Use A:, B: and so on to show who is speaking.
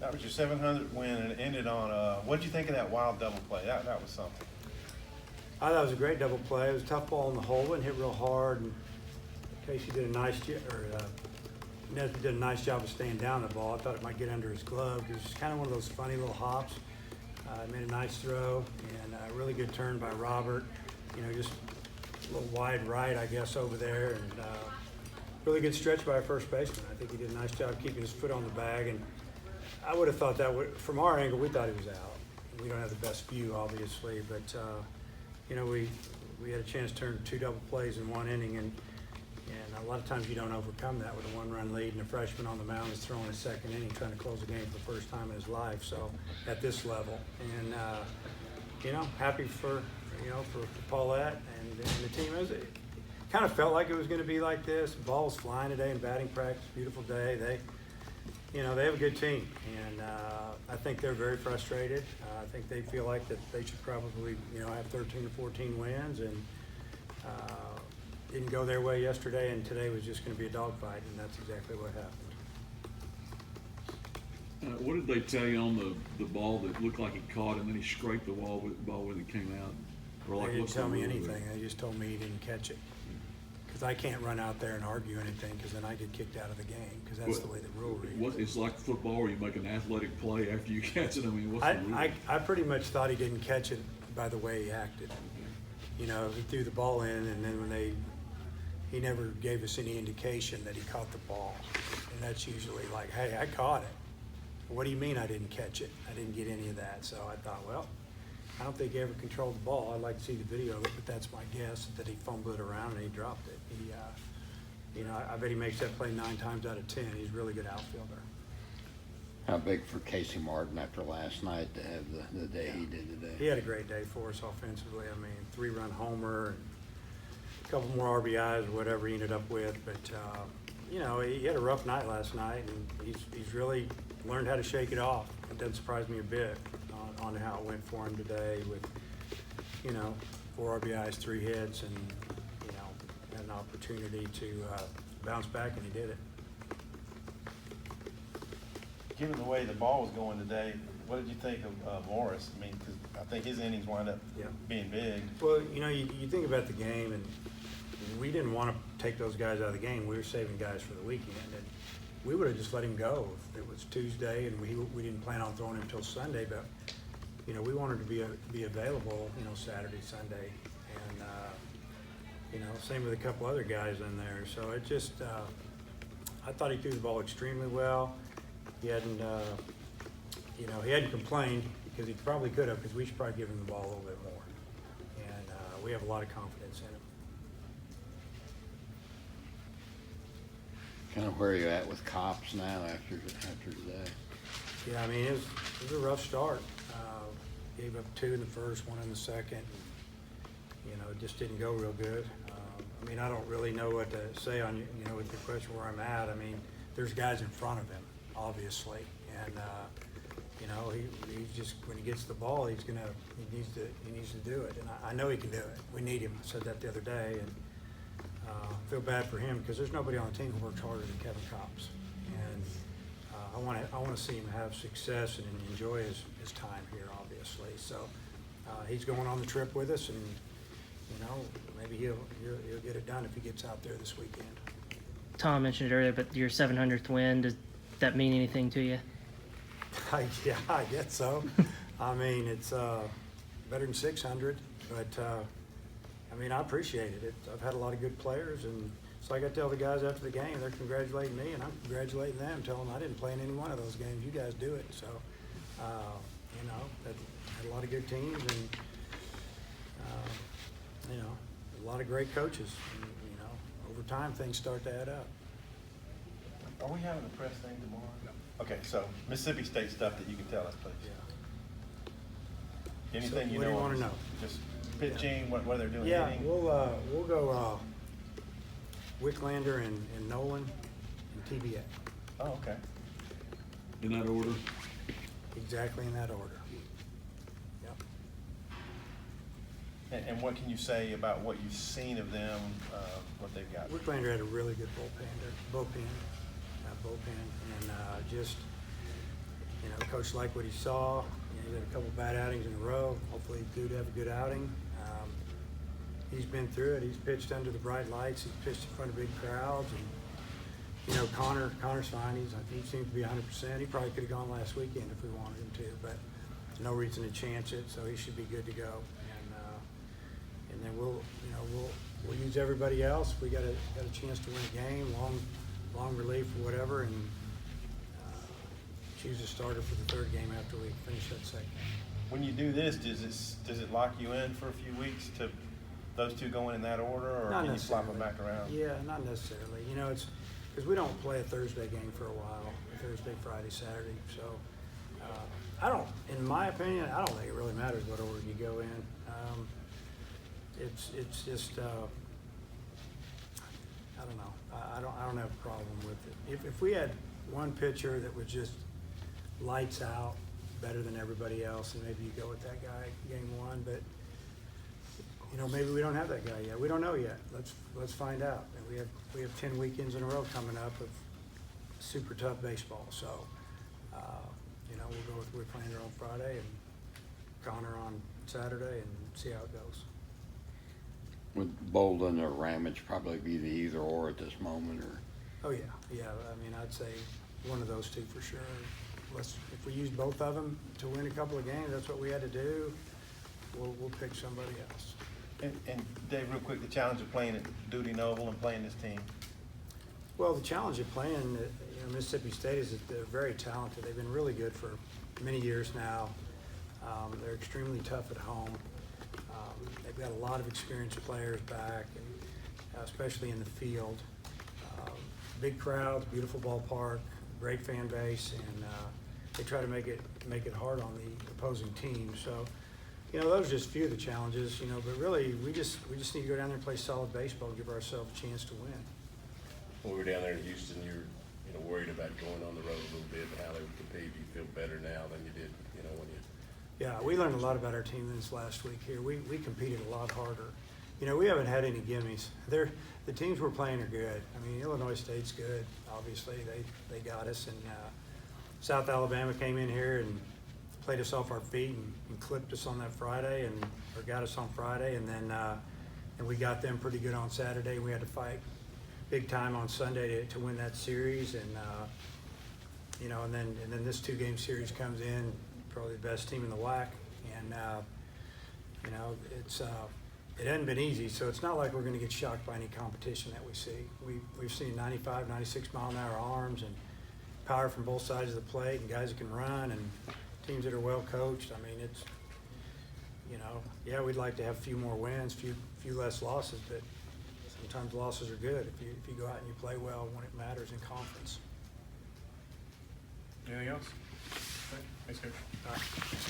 A: That was your 700th win, and it ended on, what did you think of that wild double play? That was something.
B: I thought it was a great double play. It was a tough ball in the hole and hit real hard. And Casey did a nice Nesbitt did a nice job of staying down the ball. I thought it might get under his glove. It was kind of one of those funny little hops. Made a nice throw and a really good turn by Robert. You know, just a little wide right, I guess, over there, and really good stretch by our first baseman. I think he did a nice job keeping his foot on the bag. And I would have thought that from our angle, we thought he was out. We don't have the best view, obviously, but you know, we had a chance to turn 2 double plays in 1 inning, and a lot of times you don't overcome that with a 1-run lead, and a freshman on the mound is throwing his 2nd inning, trying to close the game for the first time in his life. So at this level, and you know, happy for Paulette and the team. It kind of felt like it was going to be like this. The ball was flying today in batting practice. Beautiful day. They have a good team, and I think they're very frustrated. I think they feel like that they should probably, have 13 or 14 wins, and didn't go their way yesterday, and today was just going to be a dogfight, and that's exactly what happened.
C: What did they tell you on the ball that looked like he caught and then he scraped the ball when it came out? Or like,
B: They didn't tell me anything. They just told me he didn't catch it. Because I can't run out there and argue anything, because then I get kicked out of the game, because that's the way the rule reads.
C: It's like football where you make an athletic play after you catch it. I mean, what's the rule?
B: I pretty much thought he didn't catch it by the way he acted. He threw the ball in, and then he never gave us any indication that he caught the ball. And that's usually like, hey, I caught it. What do you mean I didn't catch it? I didn't get any of that. So I thought, well, I don't think he ever controlled the ball. I'd like to see the video of it, but that's my guess, that he fumbled it around and he dropped it. I bet he makes that play 9 times out of 10. He's a really good outfielder.
D: How big for Casey Martin after last night to have the day he did today?
B: He had a great day for us offensively. I mean, 3-run homer and a couple more RBIs or whatever he ended up with. But, he had a rough night last night, and he's really learned how to shake it off. It doesn't surprise me a bit on how it went for him today with, 4 RBIs, 3 hits, and, had an opportunity to bounce back, and he did it.
A: Given the way the ball was going today, what did you think of Morris? I mean, because I think his innings wind up being big.
B: Well, you think about the game, and we didn't want to take those guys out of the game. We were saving guys for the weekend, and we would have just let him go if it was Tuesday, and we didn't plan on throwing him until Sunday. But we wanted to be available, Saturday, Sunday, and same with a couple other guys in there. So it just, I thought he threw the ball extremely well. He hadn't, he hadn't complained, because he probably could have, because we should probably give him the ball a little bit more. And we have a lot of confidence in him.
D: Kind of where are you at with Cops now after today?
B: Yeah, I mean, it was a rough start. Gave up 2 in the first, 1 in the second. It just didn't go real good. I mean, I don't really know what to say on, with your question where I'm at. I mean, there's guys in front of him, obviously. And, he's just, when he gets the ball, he needs to do it. And I know he can do it. We need him. I said that the other day. And feel bad for him, because there's nobody on the team who works harder than Kevin Copps. And I want to see him have success and enjoy his time here, obviously. So he's going on the trip with us, and maybe he'll get it done if he gets out there this weekend.
E: Tom mentioned it earlier, but your 700th win, does that mean anything to you?
B: Yeah, I guess so. I mean, it's better than 600, but I appreciate it. I've had a lot of good players, and it's like I tell the guys after the game, they're congratulating me, and I'm congratulating them, telling them I didn't play in any one of those games. You guys do it. So, had a lot of good teams, and a lot of great coaches. And, over time, things start to add up.
A: Are we having a press thing tomorrow? Okay, so Mississippi State stuff that you can tell us, please.
B: Yeah.
A: Anything
B: So
A: you
B: what
A: know?
B: do you want to know?
A: Just pitching, what they're doing.
B: Yeah,
A: hitting?
B: we'll go Wicklander and Nolan and TBA.
A: Oh, okay.
C: In that order?
B: Exactly in that order. Yep.
A: And what can you say about what you've seen of them, what they've got?
B: Wicklander had a really good bullpen, and just, Coach liked what he saw. He had a couple bad outings in a row. Hopefully, dude have a good outing. He's been through it. He's pitched under the bright lights. He's pitched in front of big crowds. And, you know, Connor's fine. He seems to be 100%. He probably could have gone last weekend if we wanted him to, but no reason to chance it, so he should be good to go. And then we'll use everybody else. We got a chance to win a game, long relief or whatever, and choose a starter for the third game after we finish that second.
A: When you do this, does it lock you in for a few weeks to those two going in that order, or
B: Not
A: can you flop them
B: necessarily.
A: back around?
B: Yeah, not necessarily. You know, it's because we don't play a Thursday game for a while, Thursday, Friday, Saturday. So I don't, in my opinion, I don't think it really matters what order you go in. It's just I don't know. I don't have a problem with it. If we had one pitcher that was just lights out, better than everybody else, and maybe you go with that guy game one, but you know, maybe we don't have that guy yet. We don't know yet. Let's find out. And we have 10 weekends in a row coming up of super tough baseball. So you know, we'll go with we're playing her on Friday and Connor on Saturday and see how it goes.
D: Would Bolden or Ramage probably be the either or at this moment, or?
B: Oh yeah. I mean, I'd say one of those two for sure. If we use both of them to win a couple of games, that's what we had to do. We'll pick somebody else.
A: And Dave, real quick, the challenge of playing at Duty Noble and playing this team.
B: Well, the challenge of playing, you know, Mississippi State is that they're very talented. They've been really good for many years now. They're extremely tough at home. They've got a lot of experienced players back, and especially in the field. Big crowds, beautiful ballpark, great fan base, and they try to make it hard on the opposing team. So, you know, those are just a few of the challenges. You know, but really, we just need to go down there and play solid baseball, and give ourselves a chance to win.
F: When we were down there in Houston, you were worried about going on the road a little bit, but how they would compete. Do you feel better now than you did, when you?
B: Yeah, we learned a lot about our team this last week here. We competed a lot harder. You know, we haven't had any gimmies. The teams we're playing are good. I mean, Illinois State's good. Obviously, they got us, and South Alabama came in here and played us off our feet and clipped us on that Friday, or got us on Friday, and then and we got them pretty good on Saturday. We had to fight big time on Sunday to win that series, and you know, and then this 2-game series comes in, probably the best team in the WAC, and you know, it hasn't been easy, so it's not like we're going to get shocked by any competition that we see. We've seen 95, 96 mile an hour arms and power from both sides of the plate, and guys that can run, and teams that are well coached. I mean, it's, you know, yeah, we'd like to have a few more wins, few less losses, but sometimes losses are good if you go out and you play well when it matters in conference.
G: Anything else? Okay, thanks, Coach.
B: All right.